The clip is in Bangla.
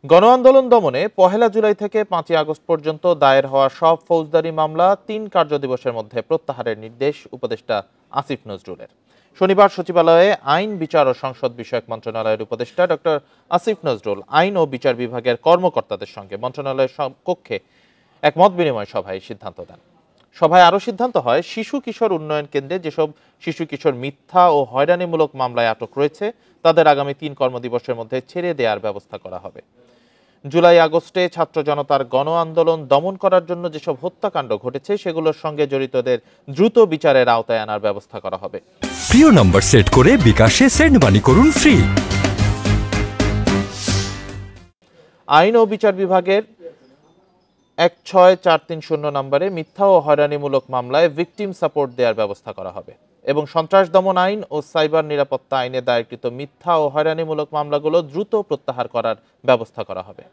গণ আন্দোলন দমনে ১ জুলাই থেকে ৫ আগস্ট পর্যন্ত দায়ের হওয়া সব ফৌজদারি মামলা ৩ কার্যদিবসের মধ্যে প্রত্যাহারের নির্দেশ উপদেষ্টা আসিফ নজরুলের। শনিবার সচিবালয়ে আইন, বিচার ও সংসদ বিষয়ক মন্ত্রণালয়ের উপদেষ্টা ডক্টর আসিফ নজরুল আইন ও বিচার বিভাগের কর্মকর্তাদের সঙ্গে মন্ত্রণালয়ের কক্ষে এক মত বিনিময় সভায় সিদ্ধান্ত দেন। সভায় আরও সিদ্ধান্ত হয়, শিশু কিশোর উন্নয়ন কেন্দ্রে যেসব শিশু কিশোর মিথ্যা ও হয়রানিমূলক মামলায় আটক রয়েছে তাদের আগামী ৩ কর্মদিবসের মধ্যে ছেড়ে দেওয়ার ব্যবস্থা করা হবে। জুলাই আগস্টে ছাত্র জনতার গণ আন্দোলন দমন করার জন্য যেসব হত্যাকাণ্ড ঘটেছে সেগুলোর সঙ্গে জড়িতদের দ্রুত বিচারের আওতায় আনার ব্যবস্থা করা হবে। প্রিয় নম্বর সেট করে বিকাশে সেন্ড মানি করুন ফ্রি। আইন ও বিচার বিভাগের ১৬৪৩০ নম্বরে মিথ্যা ও হয়রানিমূলক মামলায় ভিকটিম সাপোর্ট দেওয়ার ব্যবস্থা করা হবে এবং সন্ত্রাস দমন আইন ও সাইবার নিরাপত্তা আইনে দায়েরকৃত মিথ্যা ও হয়রানিমূলক মামলাগুলো দ্রুত প্রত্যাহার করার ব্যবস্থা করা হবে।